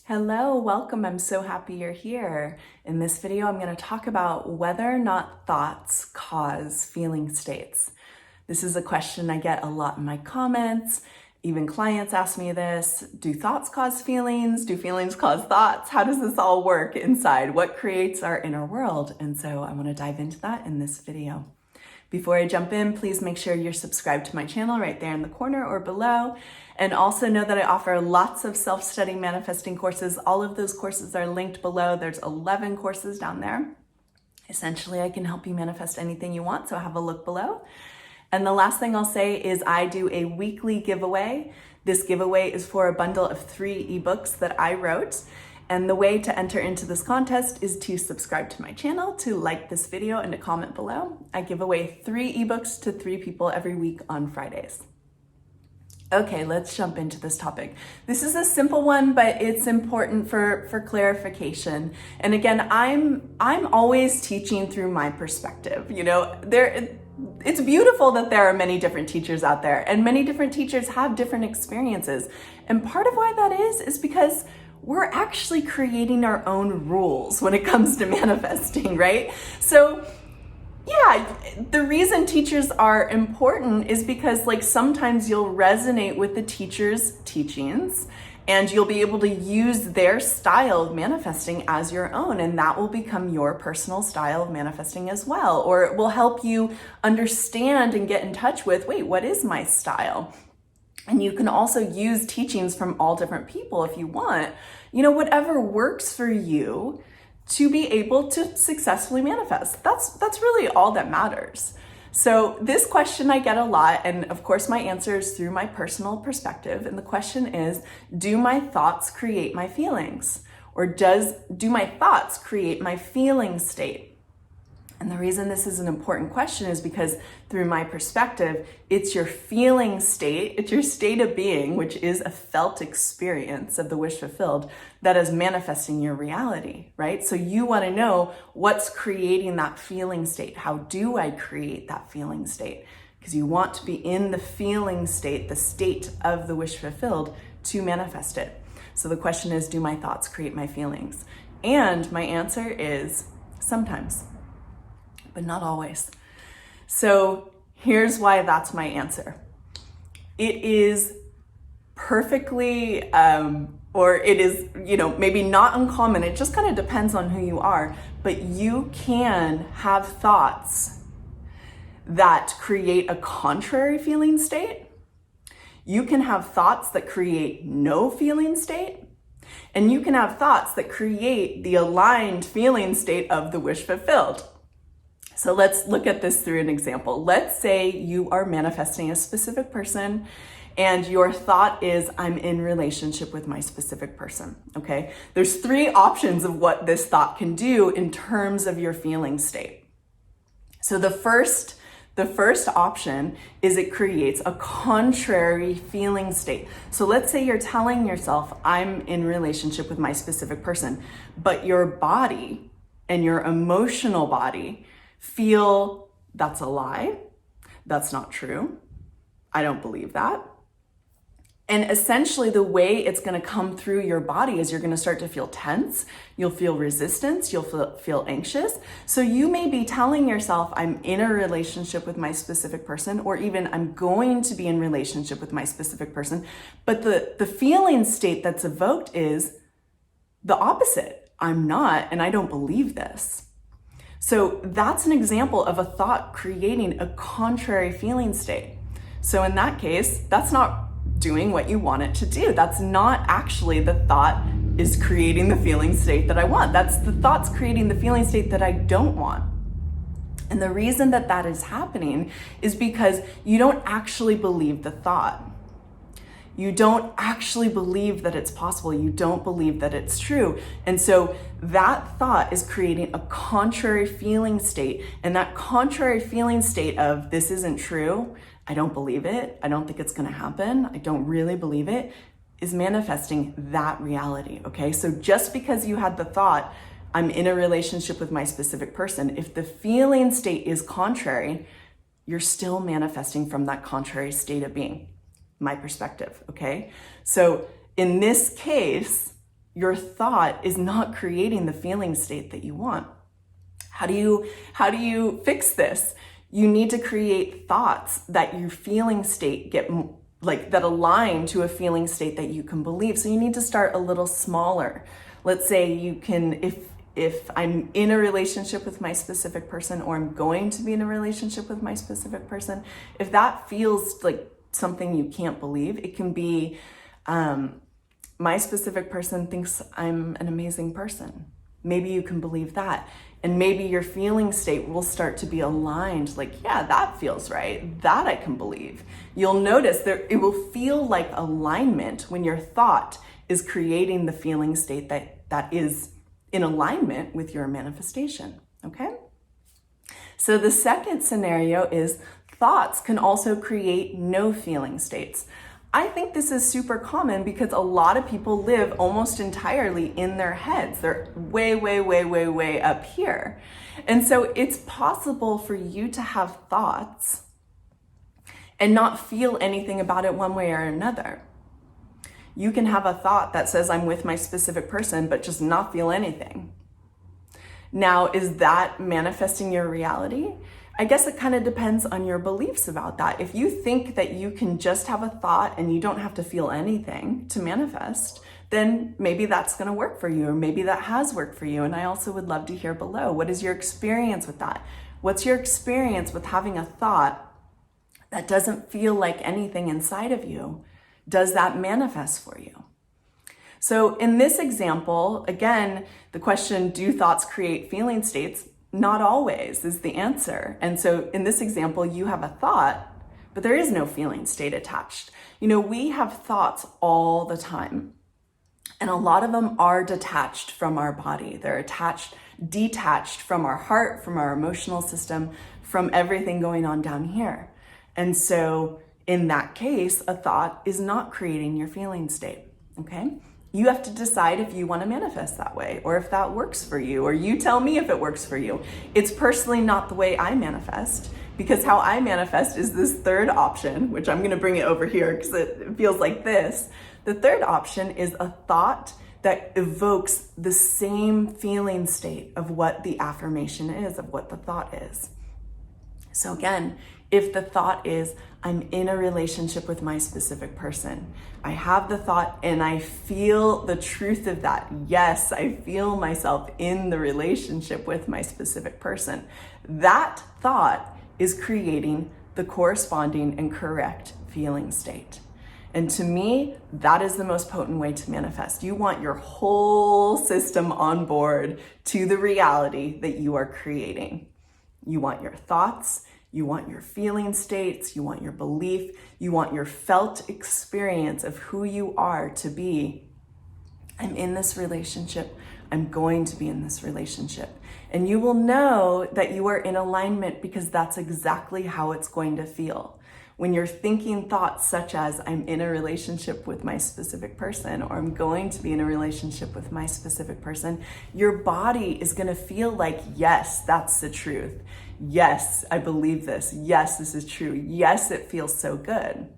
Hello, welcome. I'm so happy you're here. In this video, I'm going to talk about whether or not thoughts cause feeling states. This is a question I get a lot in my comments. Even clients ask me this. Do thoughts cause feelings? Do feelings cause thoughts? How does this all work inside? What creates our inner world? And so I want to dive into that in this video. Before I jump in, please make sure you're subscribed to my channel right there in the corner or below. And also know that I offer lots of self-study manifesting courses. All of those courses are linked below. There's 11 courses down there. Essentially, I can help you manifest anything you want, so have a look below. And the last thing I'll say is I do a weekly giveaway. This giveaway is for a bundle of 3 ebooks that I wrote. And the way to enter into this contest is to subscribe to my channel, to like this video, and to comment below. I give away 3 ebooks to 3 people every week on Fridays. Okay, let's jump into this topic. This is a simple one, but it's important for clarification. And again, I'm always teaching through my perspective. You know, it's beautiful that there are many different teachers out there, and many different teachers have different experiences. And part of why that is because we're actually creating our own rules when it comes to manifesting, right? So yeah, the reason teachers are important is because sometimes you'll resonate with the teacher's teachings and you'll be able to use their style of manifesting as your own, and that will become your personal style of manifesting as well. Or it will help you understand and get in touch with, wait, what is my style? And you can also use teachings from all different people if you want, whatever works for you to be able to successfully manifest. That's really all that matters. So this question I get a lot, and of course my answer is through my personal perspective. And the question is, do my thoughts create my feelings? Or do my thoughts create my feeling state? And the reason this is an important question is because through my perspective, it's your feeling state, it's your state of being, which is a felt experience of the wish fulfilled, that is manifesting your reality, right? So you want to know what's creating that feeling state. How do I create that feeling state? Because you want to be in the feeling state, the state of the wish fulfilled, to manifest it. So the question is, do my thoughts create my feelings? And my answer is sometimes, but not always. So here's why that's my answer. It is perfectly, or it is, maybe not uncommon. It just kind of depends on who you are, but you can have thoughts that create a contrary feeling state. You can have thoughts that create no feeling state. And you can have thoughts that create the aligned feeling state of the wish fulfilled. So let's look at this through an example. Let's say you are manifesting a specific person and your thought is, I'm in relationship with my specific person, okay? There's 3 options of what this thought can do in terms of your feeling state. So the first option is it creates a contrary feeling state. So let's say you're telling yourself, I'm in relationship with my specific person, but your body and your emotional body feel that's a lie, that's not true, I don't believe that. And essentially the way it's going to come through your body is you're going to start to feel tense, you'll feel resistance, you'll feel anxious. So you may be telling yourself, I'm in a relationship with my specific person, or even I'm going to be in relationship with my specific person, but the feeling state that's evoked is the opposite. I'm not, and I don't believe this. So that's an example of a thought creating a contrary feeling state. So in that case, that's not doing what you want it to do. That's not actually the thought is creating the feeling state that I want. That's the thoughts creating the feeling state that I don't want. And the reason that is happening is because you don't actually believe the thought. You don't actually believe that it's possible. You don't believe that it's true. And so that thought is creating a contrary feeling state. And that contrary feeling state of this isn't true, I don't believe it, I don't think it's going to happen, I don't really believe it, is manifesting that reality, okay? So just because you had the thought, I'm in a relationship with my specific person, if the feeling state is contrary, you're still manifesting from that contrary state of being. My perspective, okay? So in this case, your thought is not creating the feeling state that you want. How do you fix this? You need to create thoughts that your feeling state that align to a feeling state that you can believe. So you need to start a little smaller. Let's say you can, if I'm in a relationship with my specific person, or I'm going to be in a relationship with my specific person, if that feels like something you can't believe, it can be, my specific person thinks I'm an amazing person. Maybe you can believe that. And maybe your feeling state will start to be aligned, like, yeah, that feels right. That I can believe. You'll notice it will feel like alignment when your thought is creating the feeling state that is in alignment with your manifestation, okay? So the second scenario is thoughts can also create no feeling states. I think this is super common because a lot of people live almost entirely in their heads. They're way, way, way, way, way up here. And so it's possible for you to have thoughts and not feel anything about it one way or another. You can have a thought that says, I'm with my specific person, but just not feel anything. Now, is that manifesting your reality? I guess it kind of depends on your beliefs about that. If you think that you can just have a thought and you don't have to feel anything to manifest, then maybe that's going to work for you, or maybe that has worked for you. And I also would love to hear below, what is your experience with that? What's your experience with having a thought that doesn't feel like anything inside of you? Does that manifest for you? So in this example, again, the question, do thoughts create feeling states? Not always is the answer. And so in this example, you have a thought, but there is no feeling state attached. We have thoughts all the time, and a lot of them are detached from our body. They're detached from our heart, from our emotional system, from everything going on down here. And so in that case, a thought is not creating your feeling state, okay? You have to decide if you want to manifest that way, or if that works for you, or you tell me if it works for you. It's personally not the way I manifest, because how I manifest is this third option, which I'm going to bring it over here because it feels like this. The third option is a thought that evokes the same feeling state of what the affirmation is, of what the thought is. So again, if the thought is, I'm in a relationship with my specific person, I have the thought and I feel the truth of that. Yes, I feel myself in the relationship with my specific person. That thought is creating the corresponding and correct feeling state. And to me, that is the most potent way to manifest. You want your whole system on board to the reality that you are creating. You want your thoughts, you want your feeling states, you want your belief, you want your felt experience of who you are to be. I'm in this relationship, I'm going to be in this relationship. And you will know that you are in alignment because that's exactly how it's going to feel. When you're thinking thoughts such as, I'm in a relationship with my specific person, or I'm going to be in a relationship with my specific person, your body is going to feel like, yes, that's the truth. Yes, I believe this. Yes, this is true. Yes, it feels so good.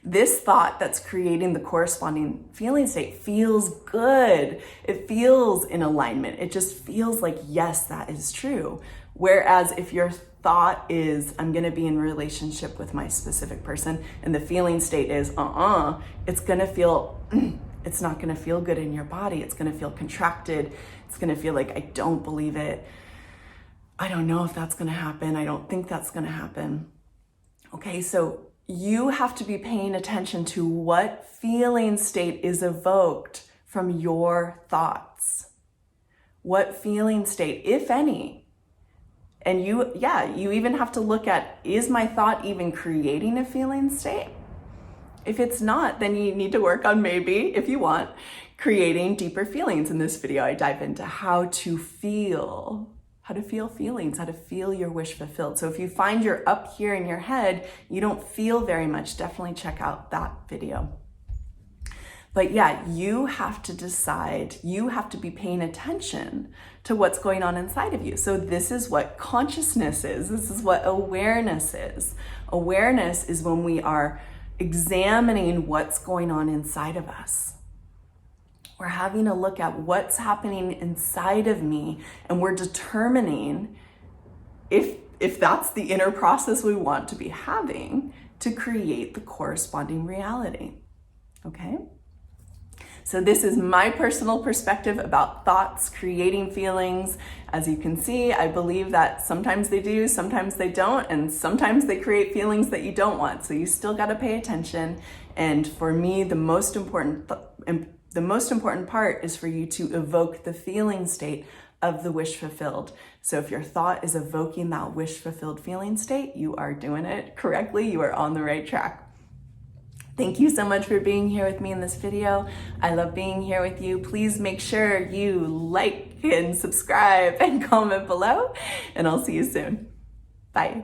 This thought that's creating the corresponding feeling state feels good. It feels in alignment. It just feels like, yes, that is true. Whereas if your thought is, I'm going to be in a relationship with my specific person, and the feeling state is, it's going to feel, it's not going to feel good in your body. It's going to feel contracted. It's going to feel like, I don't believe it. I don't know if that's going to happen. I don't think that's going to happen. Okay, so you have to be paying attention to what feeling state is evoked from your thoughts. What feeling state, if any. And you even have to look at, is my thought even creating a feeling state? If it's not, then you need to work on, maybe, if you want, creating deeper feelings. In this video, I dive into how to feel feelings, how to feel your wish fulfilled. So if you find you're up here in your head, you don't feel very much, definitely check out that video. But yeah, you have to decide, you have to be paying attention to what's going on inside of you. So this is what consciousness is. This is what awareness is. Awareness is when we are examining what's going on inside of us. We're having a look at what's happening inside of me, and we're determining if that's the inner process we want to be having to create the corresponding reality. Okay? So this is my personal perspective about thoughts creating feelings. As you can see, I believe that sometimes they do, sometimes they don't, and sometimes they create feelings that you don't want. So you still got to pay attention. And for me, the most important part is for you to evoke the feeling state of the wish fulfilled. So if your thought is evoking that wish fulfilled feeling state, you are doing it correctly. You are on the right track. Thank you so much for being here with me in this video. I love being here with you. Please make sure you like and subscribe and comment below, and I'll see you soon. Bye.